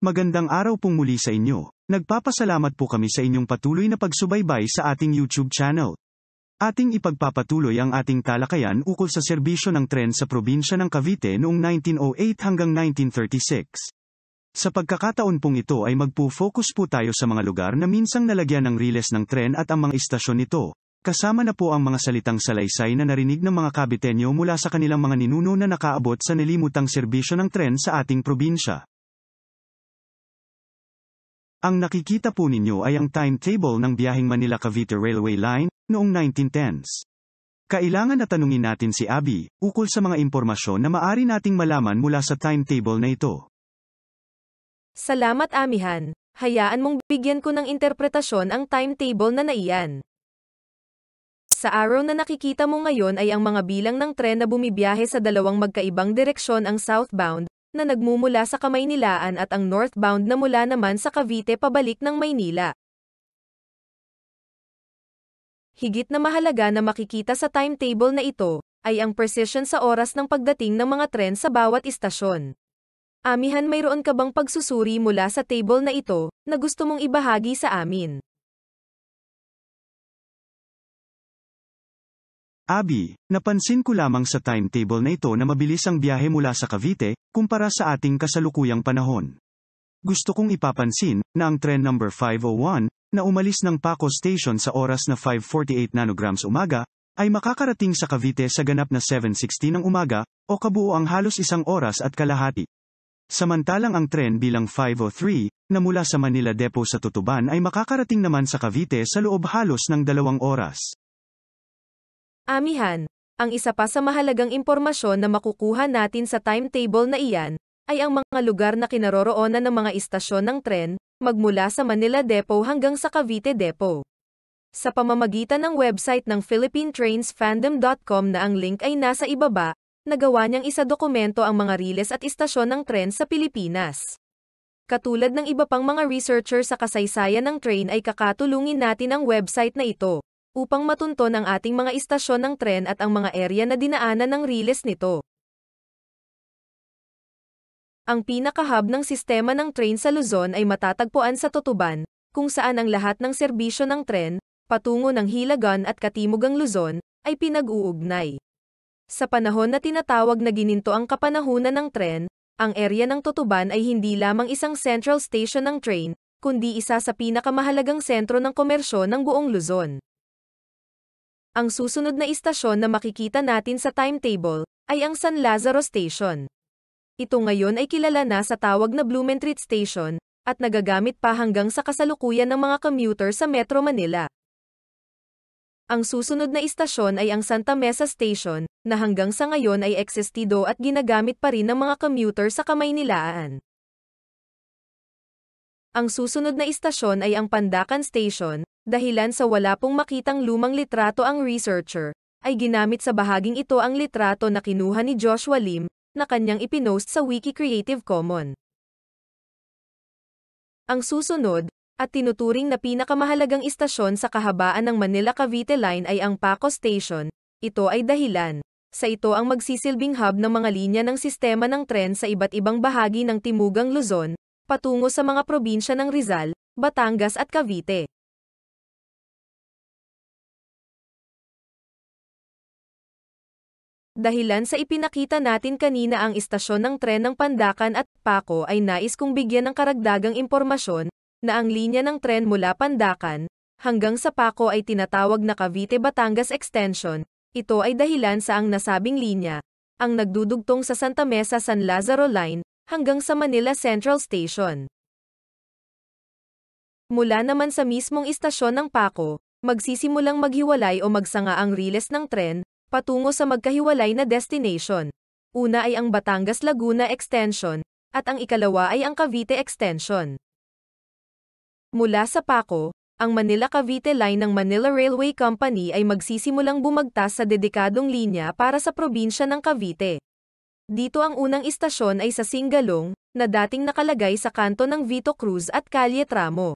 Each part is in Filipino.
Magandang araw pong muli sa inyo. Nagpapasalamat po kami sa inyong patuloy na pagsubaybay sa ating YouTube channel. Ating ipagpapatuloy ang ating talakayan ukol sa serbisyo ng tren sa probinsya ng Cavite noong 1908 hanggang 1936. Sa pagkakataon pong ito ay magpo-focus po tayo sa mga lugar na minsang nalagyan ng riles ng tren at ang mga istasyon nito. Kasama na po ang mga salitang salaysay na narinig ng mga Caviteño mula sa kanilang mga ninuno na nakaabot sa nilimutang serbisyo ng tren sa ating probinsya. Ang nakikita po ninyo ay ang timetable ng biyaheng Manila-Cavite Railway Line, noong 1910s. Kailangan na tanungin natin si Abby, ukol sa mga impormasyon na maari nating malaman mula sa timetable na ito. Salamat Amihan. Hayaan mong bigyan ko ng interpretasyon ang timetable na naiyan. Sa araw na nakikita mo ngayon ay ang mga bilang ng tren na bumibiyahe sa dalawang magkaibang direksyon ang southbound, na nagmumula sa Kamaynilaan at ang northbound na mula naman sa Cavite pabalik ng Maynila. Higit na mahalaga na makikita sa timetable na ito, ay ang precision sa oras ng pagdating ng mga tren sa bawat istasyon. Amihan, mayroon ka bang pagsusuri mula sa table na ito, na gusto mong ibahagi sa amin? Abby, napansin ko lamang sa timetable na ito na mabilis ang biyahe mula sa Cavite, kumpara sa ating kasalukuyang panahon. Gusto kong ipapansin, na ang tren number 501, na umalis ng Paco Station sa oras na 5:48 nanograms umaga, ay makakarating sa Cavite sa ganap na 7:16 ng umaga, o kabuoang halos isang oras at kalahati. Samantalang ang tren bilang 503, na mula sa Manila Depot sa Tutuban ay makakarating naman sa Cavite sa loob halos ng 2 oras. Amihan, ang isa pa sa mahalagang impormasyon na makukuha natin sa timetable na iyan, ay ang mga lugar na kinaroroonan ng mga istasyon ng tren, magmula sa Manila Depot hanggang sa Cavite Depot. Sa pamamagitan ng website ng philippinetrainsfandom.com na ang link ay nasa ibaba, nagawa niyang isa dokumento ang mga riles at istasyon ng tren sa Pilipinas. Katulad ng iba pang mga researcher sa kasaysayan ng train ay kakatulungin natin ang website na ito, upang matunton ang ating mga istasyon ng tren at ang mga area na dinaanan ng riles nito. Ang pinaka-hub ng sistema ng train sa Luzon ay matatagpuan sa Tutuban, kung saan ang lahat ng serbisyo ng tren, patungo ng Hilagan at Katimugang Luzon, ay pinag-uugnay. Sa panahon na tinatawag na gininto ang kapanahunan ng tren, ang area ng Tutuban ay hindi lamang isang central station ng train, kundi isa sa pinakamahalagang sentro ng komersyo ng buong Luzon. Ang susunod na istasyon na makikita natin sa timetable, ay ang San Lazaro Station. Ito ngayon ay kilala na sa tawag na Blumentritt Station, at nagagamit pa hanggang sa kasalukuyan ng mga commuter sa Metro Manila. Ang susunod na istasyon ay ang Santa Mesa Station, na hanggang sa ngayon ay existido at ginagamit pa rin ng mga commuter sa Kamaynilaan. Ang susunod na istasyon ay ang Pandacan Station, dahilan sa wala pong makitang lumang litrato ang researcher, ay ginamit sa bahaging ito ang litrato na kinuha ni Joshua Lim, na kanyang ipinost sa Wiki Creative Commons. Ang susunod, at tinuturing na pinakamahalagang istasyon sa kahabaan ng Manila-Cavite Line ay ang Paco Station. Ito ay dahilan sa ito ang magsisilbing hub ng mga linya ng sistema ng tren sa iba't ibang bahagi ng Timugang Luzon, patungo sa mga probinsya ng Rizal, Batangas at Cavite. Dahilan sa ipinakita natin kanina ang istasyon ng tren ng Pandacan at Paco ay nais kong bigyan ng karagdagang impormasyon, na ang linya ng tren mula Pandacan hanggang sa Paco ay tinatawag na Cavite-Batangas Extension. Ito ay dahilan sa ang nasabing linya, ang nagdudugtong sa Santa Mesa-San Lazaro Line, hanggang sa Manila Central Station. Mula naman sa mismong istasyon ng Paco, magsisimulang maghiwalay o magsanga ang riles ng tren, patungo sa magkahiwalay na destination. Una ay ang Batangas-Laguna Extension, at ang ikalawa ay ang Cavite Extension. Mula sa Paco, ang Manila-Cavite Line ng Manila Railway Company ay magsisimulang bumagtas sa dedikadong linya para sa probinsya ng Cavite. Dito ang unang istasyon ay sa Singalong, na dating nakalagay sa kanto ng Vito Cruz at Calle Tramo.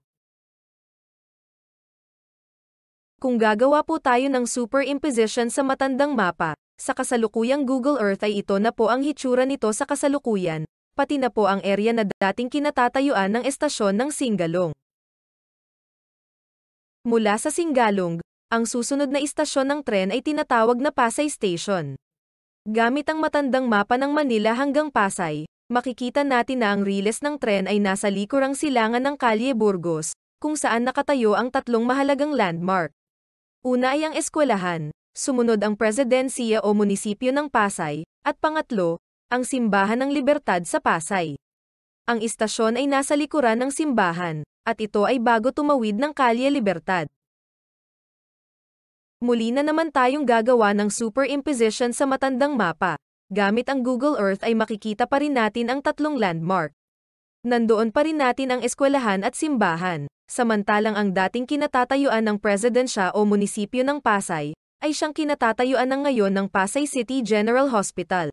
Kung gagawa po tayo ng superimposition sa matandang mapa, sa kasalukuyang Google Earth ay ito na po ang hitsura nito sa kasalukuyan, pati na po ang area na dating kinatatayuan ng estasyon ng Singalong. Mula sa Singalong, ang susunod na istasyon ng tren ay tinatawag na Pasay Station. Gamit ang matandang mapa ng Manila hanggang Pasay, makikita natin na ang riles ng tren ay nasa likurang silangan ng Kalye Burgos, kung saan nakatayo ang tatlong mahalagang landmark. Una ay ang eskwelahan, sumunod ang presidensiya o munisipyo ng Pasay, at pangatlo, ang Simbahan ng Libertad sa Pasay. Ang istasyon ay nasa likuran ng simbahan, at ito ay bago tumawid ng Kalye Libertad. Muli na naman tayong gagawa ng superimposition sa matandang mapa. Gamit ang Google Earth ay makikita pa rin natin ang tatlong landmark. Nandoon pa rin natin ang eskwelahan at simbahan, samantalang ang dating kinatatayuan ng presidensya o munisipyo ng Pasay, ay siyang kinatatayuan ng ngayon ng Pasay City General Hospital.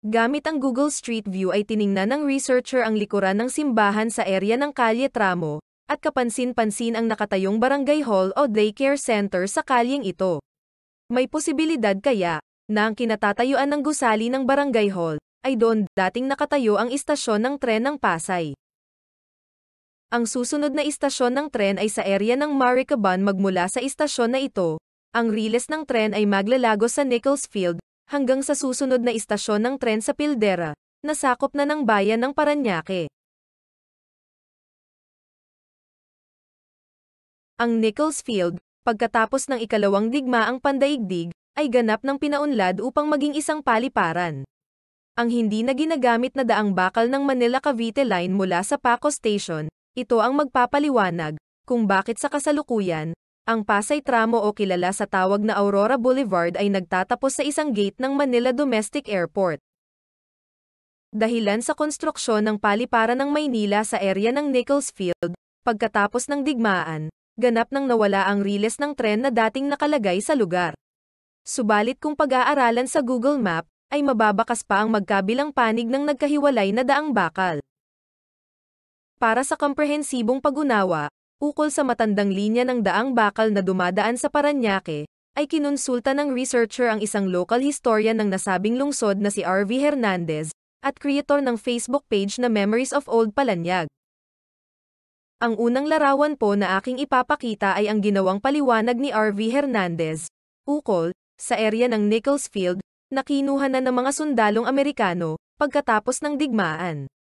Gamit ang Google Street View ay tiningnan ng researcher ang likuran ng simbahan sa area ng Kalye Tramo, at kapansin-pansin ang nakatayong barangay hall o daycare center sa kalyeng ito. May posibilidad kaya, na ang kinatatayuan ng gusali ng barangay hall, ay doon dating nakatayo ang istasyon ng tren ng Pasay. Ang susunod na istasyon ng tren ay sa area ng Maricaban. Magmula sa istasyon na ito, ang riles ng tren ay maglalagos sa Nichols Field, hanggang sa susunod na istasyon ng tren sa Pildera, na sakop na ng bayan ng Parañaque. Ang Nichols Field, pagkatapos ng ikalawang digmaang pandaigdig, ay ganap ng pinaunlad upang maging isang paliparan. Ang hindi na ginagamit na daang bakal ng Manila-Cavite Line mula sa Paco Station, ito ang magpapaliwanag kung bakit sa kasalukuyan, ang Pasay Tramo o kilala sa tawag na Aurora Boulevard ay nagtatapos sa isang gate ng Manila Domestic Airport. Dahilan sa konstruksyon ng paliparan ng Maynila sa area ng Nichols Field, pagkatapos ng digmaan, ganap nang nawala ang riles ng tren na dating nakalagay sa lugar. Subalit kung pag-aaralan sa Google Map, ay mababakas pa ang magkabilang panig ng nagkahiwalay na daang bakal. Para sa komprehensibong pag-unawa, ukol sa matandang linya ng daang bakal na dumadaan sa Parañaque, ay kinonsulta ng researcher ang isang local historian ng nasabing lungsod na si R.V. Hernandez, at creator ng Facebook page na Memories of Old Palanyag. Ang unang larawan po na aking ipapakita ay ang ginawang paliwanag ni R.V. Hernandez, ukol, sa area ng Nichols Field, na kinuha na ng mga sundalong Amerikano, pagkatapos ng digmaan.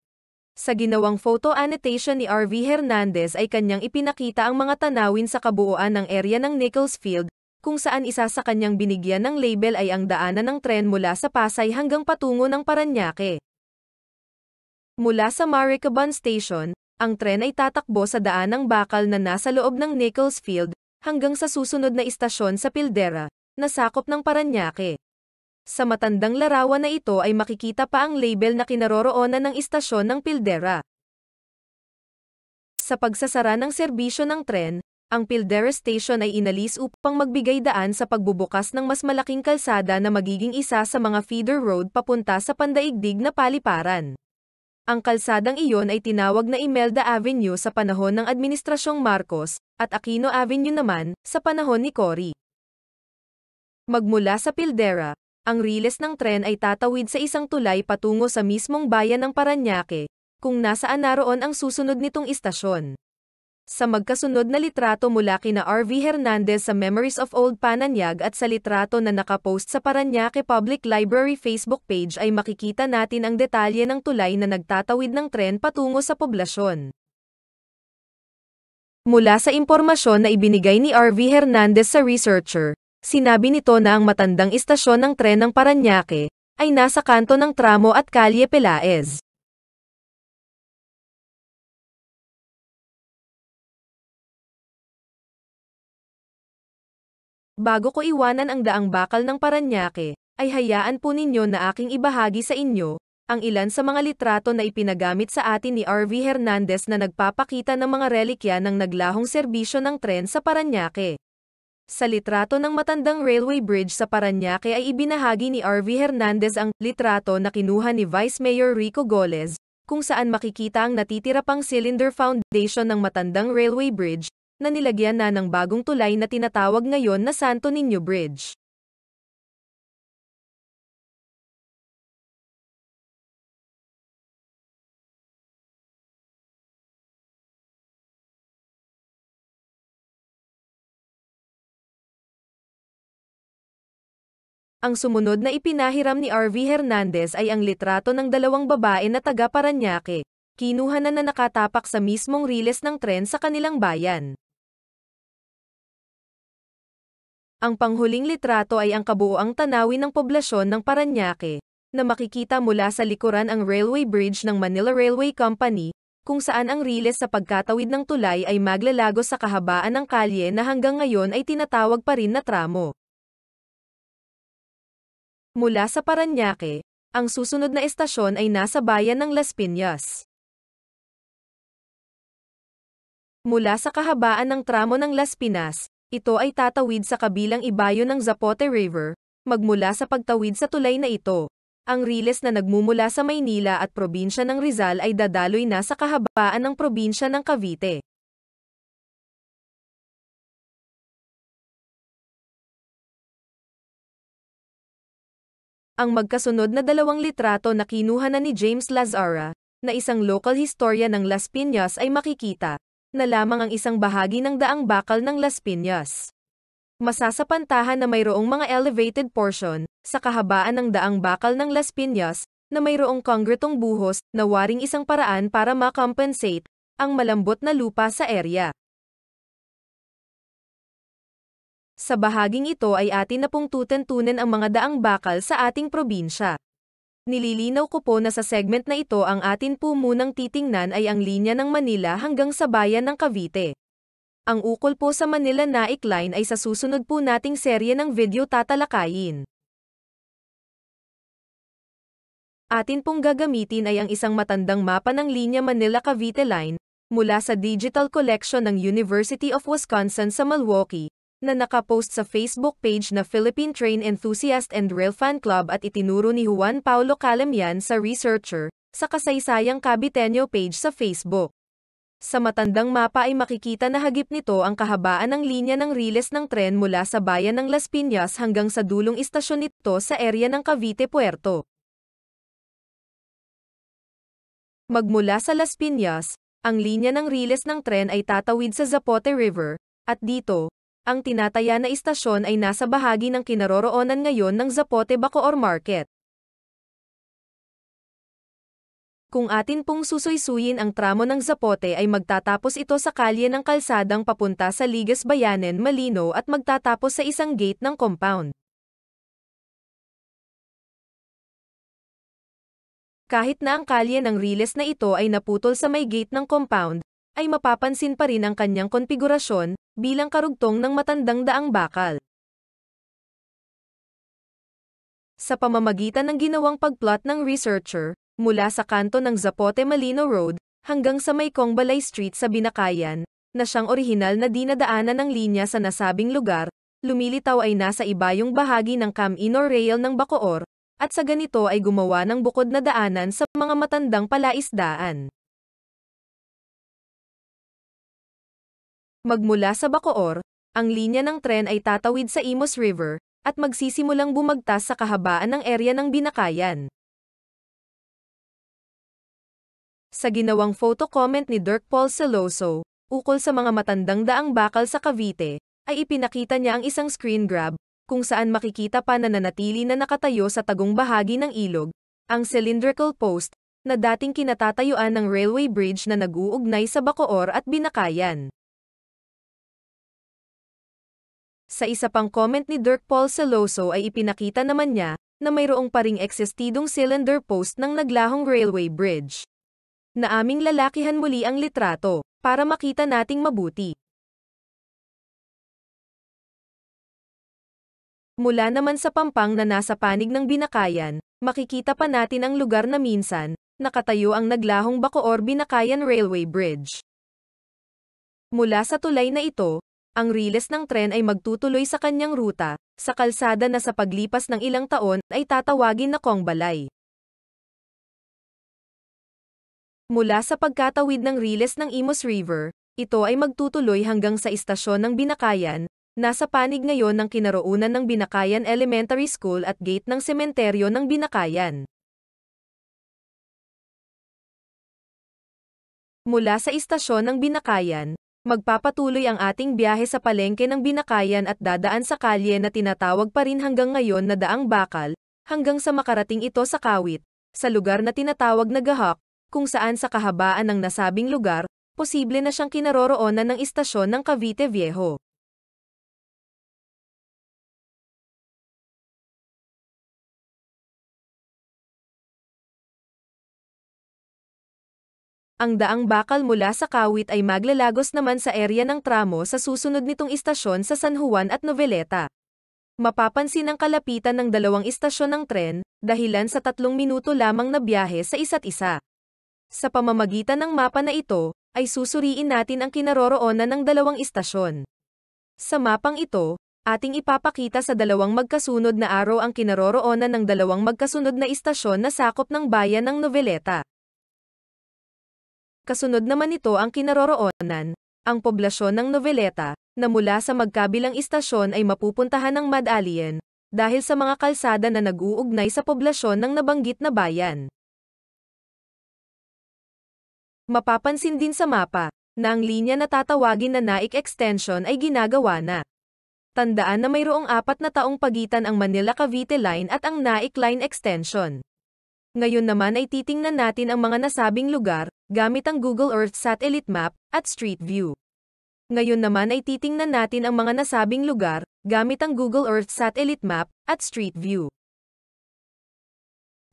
Sa ginawang photo annotation ni R.V. Hernandez ay kanyang ipinakita ang mga tanawin sa kabuuan ng area ng Nichols Field, kung saan isa sa kanyang binigyan ng label ay ang daanan ng tren mula sa Pasay hanggang patungo ng Parañaque. Mula sa Maricaban Station, ang tren ay tatakbo sa daanang bakal na nasa loob ng Nichols Field, hanggang sa susunod na istasyon sa Pildera, na sakop ng Parañaque. Sa matandang larawan na ito ay makikita pa ang label na kinaroroonan ng istasyon ng Pildera. Sa pagsasara ng serbisyo ng tren, ang Pildera Station ay inalis upang magbigay daan sa pagbubukas ng mas malaking kalsada na magiging isa sa mga feeder road papunta sa pandaigdig na paliparan. Ang kalsadang iyon ay tinawag na Imelda Avenue sa panahon ng Administrasyong Marcos, at Aquino Avenue naman, sa panahon ni Cory. Magmula sa Pildera, ang riles ng tren ay tatawid sa isang tulay patungo sa mismong bayan ng Parañaque, kung nasaan naroon ang susunod nitong istasyon. Sa magkasunod na litrato mula kina R.V. Hernandez sa Memories of Old Pananyag at sa litrato na nakapost sa Parañaque Public Library Facebook page ay makikita natin ang detalye ng tulay na nagtatawid ng tren patungo sa poblasyon. Mula sa impormasyon na ibinigay ni R.V. Hernandez sa researcher, sinabi nito na ang matandang istasyon ng tren ng Parañaque ay nasa kanto ng Tramo at Kalye Pelaez. Bago ko iwanan ang daang bakal ng Parañaque, ay hayaan po ninyo na aking ibahagi sa inyo ang ilan sa mga litrato na ipinagamit sa atin ni R.V. Hernandez na nagpapakita ng mga relikya ng naglahong serbisyo ng tren sa Parañaque. Sa litrato ng matandang railway bridge sa Parañaque ay ibinahagi ni R.V. Hernandez ang litrato na kinuha ni Vice Mayor Rico Goles, kung saan makikita ang natitira pang cylinder foundation ng matandang railway bridge, na nilagyan na ng bagong tulay na tinatawag ngayon na Santo Niño Bridge. Ang sumunod na ipinahiram ni RV Hernandez ay ang litrato ng dalawang babae na taga Parañaque. Kinuha na nakatapak sa mismong riles ng tren sa kanilang bayan. Ang panghuling litrato ay ang kabuoang tanawin ng poblasyon ng Parañaque, na makikita mula sa likuran ang railway bridge ng Manila Railway Company, kung saan ang riles sa pagkatawid ng tulay ay maglalago sa kahabaan ng kalye na hanggang ngayon ay tinatawag pa rin na tramo. Mula sa Parañaque, ang susunod na estasyon ay nasa bayan ng Las Piñas. Mula sa kahabaan ng tramo ng Las Piñas, ito ay tatawid sa kabilang ibayo ng Zapote River, magmula sa pagtawid sa tulay na ito. Ang riles na nagmumula sa Maynila at probinsya ng Rizal ay dadaloy na sa kahabaan ng probinsya ng Cavite. Ang magkasunod na dalawang litrato na kinuha na ni James Lazara, na isang local historian ng Las Piñas ay makikita na lamang ang isang bahagi ng daang bakal ng Las Piñas. Masasapantahan na mayroong mga elevated portion sa kahabaan ng daang bakal ng Las Piñas na mayroong kongretong buhos na waring isang paraan para ma-compensate ang malambot na lupa sa area. Sa bahaging ito ay atin na pong tutuntunin ang mga daang bakal sa ating probinsya. Nililinaw ko po na sa segment na ito ang atin po munang titingnan ay ang linya ng Manila hanggang sa bayan ng Cavite. Ang ukol po sa Manila Naik Line ay sa susunod po nating serye ng video tatalakayin. Atin pong gagamitin ay ang isang matandang mapa ng linya Manila-Cavite Line, mula sa digital collection ng University of Wisconsin sa Milwaukee, na nakapost sa Facebook page na Philippine Train Enthusiast and Rail Fan Club at itinuro ni Juan Paulo Calamian sa Researcher, sa Kasaysayang Kabitenyo page sa Facebook. Sa matandang mapa ay makikita na hagip nito ang kahabaan ng linya ng riles ng tren mula sa bayan ng Las Piñas hanggang sa dulong istasyon nito sa area ng Cavite Puerto. Magmula sa Las Piñas, ang linya ng riles ng tren ay tatawid sa Zapote River, at dito, ang tinataya na istasyon ay nasa bahagi ng kinaroroonan ngayon ng Zapote Bacoor Market. Kung atin pong susuysuyin ang tramo ng Zapote ay magtatapos ito sa kalye ng kalsadang papunta sa Ligas Bayanen Malino at magtatapos sa isang gate ng compound. Kahit na ang kalye ng riles na ito ay naputol sa may gate ng compound, ay mapapansin pa rin ang kanyang konfigurasyon bilang karugtong ng matandang daang bakal. Sa pamamagitan ng ginawang pagplot ng researcher, mula sa kanto ng Zapote Malino Road, hanggang sa may Congbalay Street sa Binakayan, na siyang orihinal na dinadaanan ng linya sa nasabing lugar, lumilitaw ay nasa ibayong bahagi ng Camino Real ng Bacoor, at sa ganito ay gumawa ng bukod na daanan sa mga matandang palaisdaan. Magmula sa Bacoor, ang linya ng tren ay tatawid sa Imus River, at magsisimulang bumagtas sa kahabaan ng area ng Binakayan. Sa ginawang photo comment ni Dirk Paul Celoso, ukol sa mga matandang daang bakal sa Cavite, ay ipinakita niya ang isang screen grab, kung saan makikita pa na nanatili na nakatayo sa tagong bahagi ng ilog, ang cylindrical post, na dating kinatatayuan ng railway bridge na nag-uugnay sa Bacoor at Binakayan. Sa isa pang comment ni Dirk Paul Celoso ay ipinakita naman niya, na mayroong paring eksistidong cylinder post ng naglahong railway bridge. Naaming lalakihan muli ang litrato, para makita nating mabuti. Mula naman sa pampang na nasa panig ng Binakayan, makikita pa natin ang lugar na minsan, nakatayo ang naglahong Bacoor-Binakayan Railway Bridge. Mula sa tulay na ito, ang riles ng tren ay magtutuloy sa kanyang ruta, sa kalsada na sa paglipas ng ilang taon ay tatawagin na Congbalay. Mula sa pagkatawid ng riles ng Imus River, ito ay magtutuloy hanggang sa istasyon ng Binakayan, nasa panig ngayon ng kinaroonan ng Binakayan Elementary School at gate ng sementeryo ng Binakayan. Mula sa istasyon ng Binakayan, Magpapatuloy ang ating biyahe sa palengke ng Binakayan at dadaan sa kalye na tinatawag pa rin hanggang ngayon na Daang Bakal, hanggang sa makarating ito sa Kawit, sa lugar na tinatawag na Gahak, kung saan sa kahabaan ng nasabing lugar, posible na siyang kinaroroonan ng istasyon ng Cavite Viejo. Ang Daang Bakal mula sa Kawit ay maglalagos naman sa area ng tramo sa susunod nitong istasyon sa San Juan at Noveleta. Mapapansin ang kalapitan ng dalawang istasyon ng tren, dahilan sa 3 minuto lamang na biyahe sa isa't isa. Sa pamamagitan ng mapa na ito, ay susuriin natin ang kinaroroonan ng dalawang istasyon. Sa mapang ito, ating ipapakita sa dalawang magkasunod na araw ang kinaroroonan ng dalawang magkasunod na istasyon na sakop ng bayan ng Noveleta. Kasunod naman ito ang kinaroroonan, ang poblasyon ng Noveleta, na mula sa magkabilang istasyon ay mapupuntahan ng Madalien, dahil sa mga kalsada na nag-uugnay sa poblasyon ng nabanggit na bayan. Mapapansin din sa mapa, na ang linya na tatawagin na Naik Extension ay ginagawa na. Tandaan na mayroong 4 na taong pagitan ang Manila-Cavite Line at ang Naik Line Extension. Ngayon naman ay titingnan natin ang mga nasabing lugar, gamit ang Google Earth Satellite Map, at Street View. Ngayon naman ay titingnan natin ang mga nasabing lugar, gamit ang Google Earth Satellite Map, at Street View.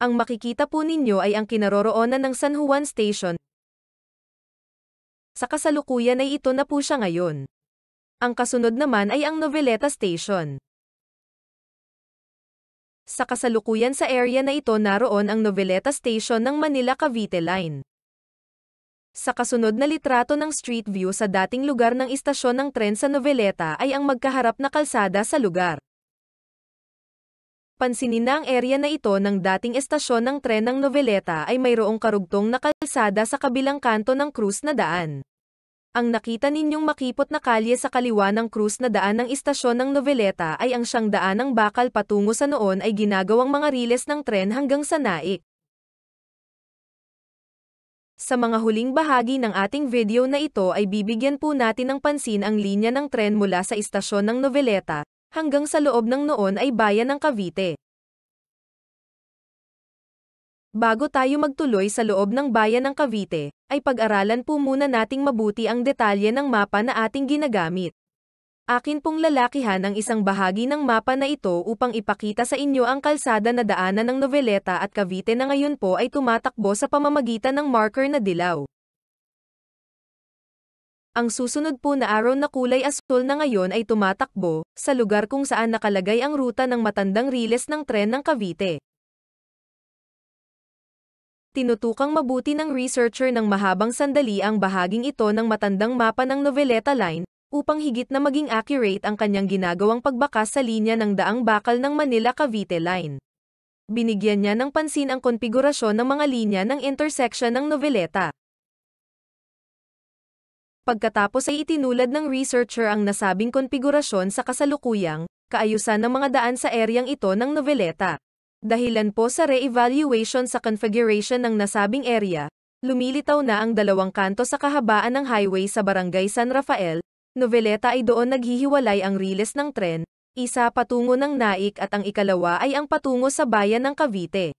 Ang makikita po ninyo ay ang kinaroroonan ng San Juan Station. Sa kasalukuyan ay ito na po siya ngayon. Ang kasunod naman ay ang Noveleta Station. Sa kasalukuyan sa area na ito naroon ang Noveleta Station ng Manila-Cavite Line. Sa kasunod na litrato ng Street View sa dating lugar ng istasyon ng tren sa Noveleta ay ang magkaharap na kalsada sa lugar. Pansinin na ang area na ito ng dating estasyon ng tren ng Noveleta ay mayroong karugtong na kalsada sa kabilang kanto ng krus na daan. Ang nakita ninyong makipot na kalye sa kaliwa ng krus na daan ng istasyon ng Noveleta ay ang siyang daanang bakal patungo sa noon ay ginagawang mga riles ng tren hanggang sa Naik. Sa mga huling bahagi ng ating video na ito ay bibigyan po natin ng pansin ang linya ng tren mula sa istasyon ng Noveleta, hanggang sa loob ng noon ay bayan ng Cavite. Bago tayo magtuloy sa loob ng bayan ng Cavite, ay pag-aralan po muna nating mabuti ang detalye ng mapa na ating ginagamit. Akin pong lalakihan ang isang bahagi ng mapa na ito upang ipakita sa inyo ang kalsada na daanan ng Noveleta at Cavite na ngayon po ay tumatakbo sa pamamagitan ng marker na dilaw. Ang susunod po na araw na kulay asul na ngayon ay tumatakbo sa lugar kung saan nakalagay ang ruta ng matandang riles ng tren ng Cavite. Tinutukang mabuti ng researcher ng mahabang sandali ang bahaging ito ng matandang mapa ng Noveleta Line, upang higit na maging accurate ang kanyang ginagawang pagbakas sa linya ng Daang Bakal ng Manila-Cavite Line. Binigyan niya ng pansin ang konfigurasyon ng mga linya ng intersection ng Noveleta. Pagkatapos ay itinulad ng researcher ang nasabing konfigurasyon sa kasalukuyang kaayusan ng mga daan sa eryang ito ng Noveleta. Dahilan po sa re-evaluation sa configuration ng nasabing area, lumilitaw na ang dalawang kanto sa kahabaan ng highway sa Barangay San Rafael, Noveleta ay doon naghihiwalay ang riles ng tren, isa patungo ng Naik at ang ikalawa ay ang patungo sa bayan ng Cavite.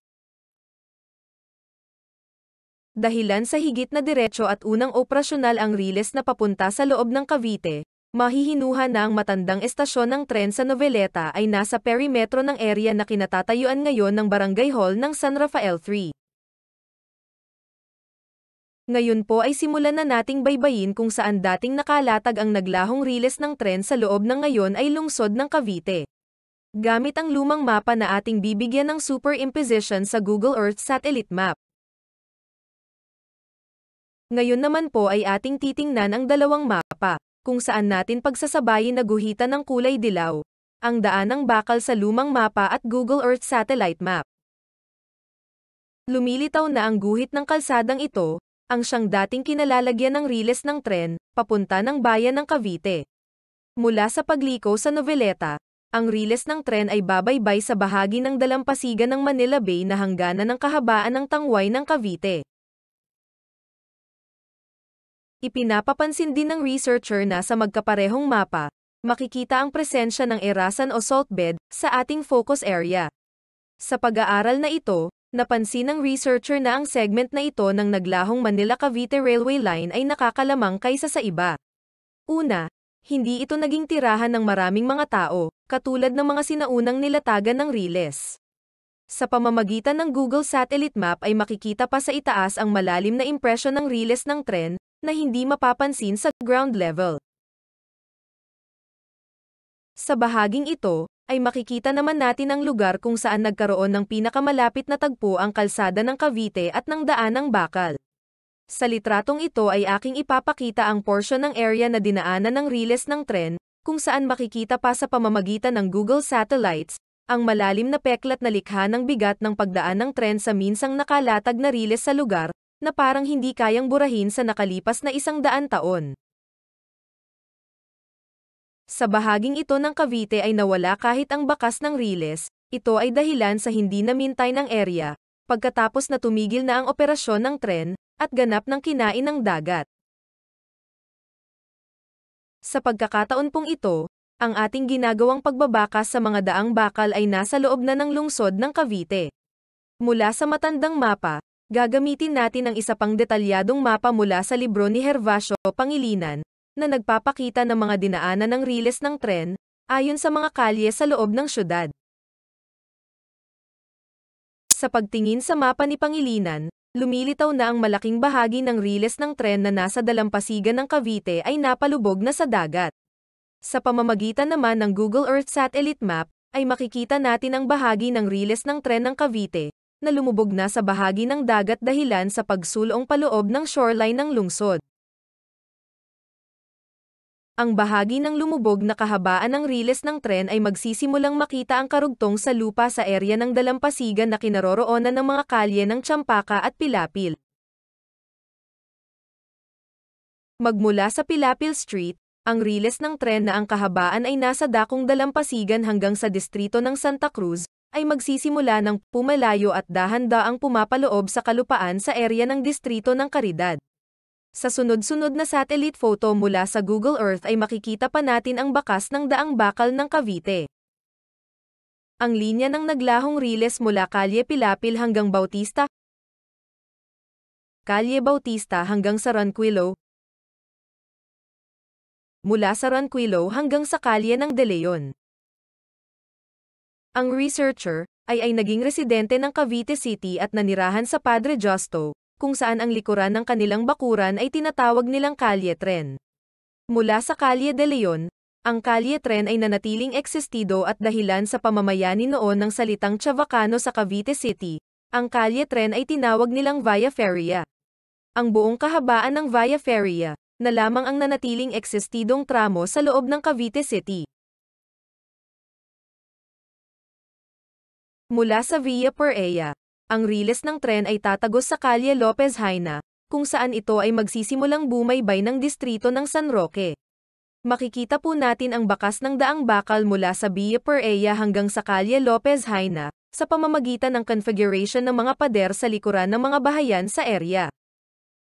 Dahilan sa higit na diretso at unang operasyonal ang riles na papunta sa loob ng Cavite, mahihinuha na ang matandang estasyon ng tren sa Noveleta ay nasa perimetro ng area na kinatatayuan ngayon ng Barangay Hall ng San Rafael 3. Ngayon po ay simulan na nating baybayin kung saan dating nakalatag ang naglahong riles ng tren sa loob ng ngayon ay lungsod ng Cavite. Gamit ang lumang mapa na ating bibigyan ng superimposition sa Google Earth Satellite Map. Ngayon naman po ay ating titingnan ang dalawang mapa, kung saan natin pagsasabayin na guhitan ng kulay dilaw, ang daanang bakal sa lumang mapa at Google Earth Satellite Map. Lumilitaw na ang guhit ng kalsadang ito, ang siyang dating kinalalagyan ng riles ng tren, papunta ng bayan ng Cavite. Mula sa pagliko sa Noveleta, ang riles ng tren ay babaybay sa bahagi ng dalampasigan ng Manila Bay na hangganan ng kahabaan ng tangway ng Cavite. Ipinapapansin din ng researcher na sa magkaparehong mapa, makikita ang presensya ng erasan o salt bed sa ating focus area. Sa pag-aaral na ito, napansin ng researcher na ang segment na ito ng naglahong Manila-Cavite Railway Line ay nakakalamang kaysa sa iba. Una, hindi ito naging tirahan ng maraming mga tao, katulad ng mga sinaunang nilatagan ng Riles. Sa pamamagitan ng Google Satellite Map ay makikita pa sa itaas ang malalim na impresyon ng Riles ng tren, na hindi mapapansin sa ground level. Sa bahaging ito, ay makikita naman natin ang lugar kung saan nagkaroon ng pinakamalapit na tagpo ang kalsada ng Cavite at ng daan ng Bakal. Sa litratong ito ay aking ipapakita ang porsyon ng area na dinaanan ng Riles ng tren, kung saan makikita pa sa pamamagitan ng Google Satellites, ang malalim na peklat na likha ng bigat ng pagdaan ng tren sa minsang nakalatag na Riles sa lugar, na parang hindi kayang burahin sa nakalipas na 100 taon. Sa bahaging ito ng Cavite ay nawala kahit ang bakas ng Riles, ito ay dahilan sa hindi namintay ng area, pagkatapos na tumigil na ang operasyon ng tren, at ganap ng kinain ng dagat. Sa pagkakataon pong ito, ang ating ginagawang pagbabakas sa mga daang bakal ay nasa loob na ng lungsod ng Cavite. Mula sa matandang mapa, gagamitin natin ang isa pang detalyadong mapa mula sa libro ni Gervasio Pangilinan, na nagpapakita ng mga dinaanan ng Riles ng tren, ayon sa mga kalye sa loob ng syudad. Sa pagtingin sa mapa ni Pangilinan, lumilitaw na ang malaking bahagi ng Riles ng tren na nasa dalampasigan ng Cavite ay napalubog na sa dagat. Sa pamamagitan naman ng Google Earth Satellite Map, ay makikita natin ang bahagi ng Riles ng tren ng Cavite, na lumubog na sa bahagi ng dagat dahilan sa pagsulong paloob ng shoreline ng lungsod. Ang bahagi ng lumubog na kahabaan ng Riles ng tren ay magsisimulang makita ang karugtong sa lupa sa area ng dalampasigan na kinaroroonan ng mga kalye ng Champaka at Pilapil. Magmula sa Pilapil Street, ang Riles ng tren na ang kahabaan ay nasa dakong dalampasigan hanggang sa distrito ng Santa Cruz, ay magsisimula ng pumalayo at dahan-daang pumapaloob sa kalupaan sa area ng distrito ng Caridad. Sa sunod-sunod na satellite photo mula sa Google Earth ay makikita pa natin ang bakas ng daang bakal ng Cavite. Ang linya ng naglahong Riles mula Kalye Pilapil hanggang Bautista, Kalye Bautista hanggang sa Ronquillo, mula sa Ronquillo hanggang sa kalye ng De Leon. Ang researcher ay naging residente ng Cavite City at nanirahan sa Padre Justo, kung saan ang likuran ng kanilang bakuran ay tinatawag nilang Kalye Tren. Mula sa Kalye de Leon, ang Kalye Tren ay nanatiling existido at dahilan sa pamamayani noon ng salitang Chavacano sa Cavite City, ang Kalye Tren ay tinawag nilang Via Feria. Ang buong kahabaan ng Via Feria, na lamang ang nanatiling existidong tramo sa loob ng Cavite City. Mula sa Via Perea, ang Riles ng tren ay tatagos sa Kalye Lopez Haina, kung saan ito ay magsisimulang bumaybay ng distrito ng San Roque. Makikita po natin ang bakas ng daang bakal mula sa Via Perea hanggang sa Kalye Lopez Haina, sa pamamagitan ng configuration ng mga pader sa likuran ng mga bahayan sa area.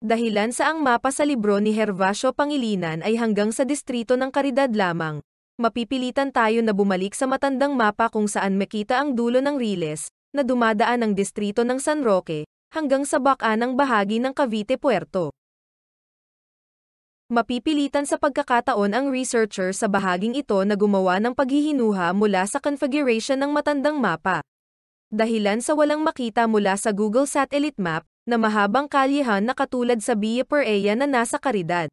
Dahilan sa ang mapa sa libro ni Gervasio Pangilinan ay hanggang sa distrito ng Caridad lamang, mapipilitan tayo na bumalik sa matandang mapa kung saan makita ang dulo ng Riles, na dumadaan ng distrito ng San Roque, hanggang sa bakaanang bahagi ng Cavite Puerto. Mapipilitan sa pagkakataon ang researcher sa bahaging ito na gumawa ng paghihinuha mula sa configuration ng matandang mapa. Dahilan sa walang makita mula sa Google Satellite Map, na mahabang kalyehan na katulad sa Via Perea na nasa Caridad.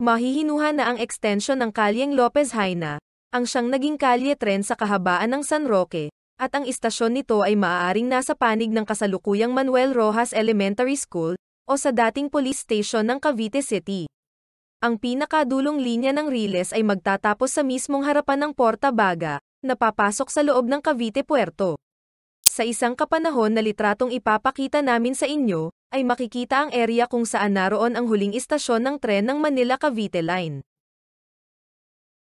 Mahihinuha na ang extension ng Kalyeng Lopez Haina, ang siyang naging kalye tren sa kahabaan ng San Roque, at ang istasyon nito ay maaaring nasa panig ng kasalukuyang Manuel Rojas Elementary School, o sa dating police station ng Cavite City. Ang pinakadulong linya ng Riles ay magtatapos sa mismong harapan ng Porta Baga, na papasok sa loob ng Cavite Puerto. Sa isang kapanahon na litratong ipapakita namin sa inyo, ay makikita ang area kung saan naroon ang huling istasyon ng tren ng Manila-Cavite Line.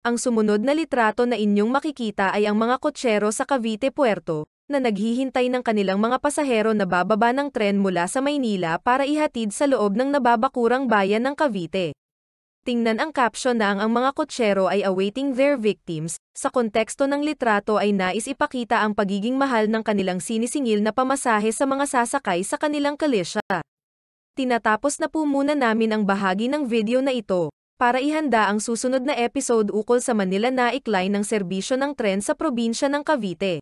Ang sumunod na litrato na inyong makikita ay ang mga kotsero sa Cavite Puerto, na naghihintay ng kanilang mga pasahero na bababa ng tren mula sa Maynila para ihatid sa loob ng nababakurang bayan ng Cavite. Tingnan ang caption na ang mga kotsero ay awaiting their victims, sa konteksto ng litrato ay nais ipakita ang pagiging mahal ng kanilang sinisingil na pamasahe sa mga sasakay sa kanilang kalisya. Tinatapos na po muna namin ang bahagi ng video na ito, para ihanda ang susunod na episode ukol sa Manila na-ikline ng serbisyo ng tren sa probinsya ng Cavite.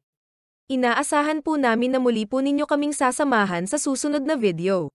Inaasahan po namin na muli po ninyo kaming sasamahan sa susunod na video.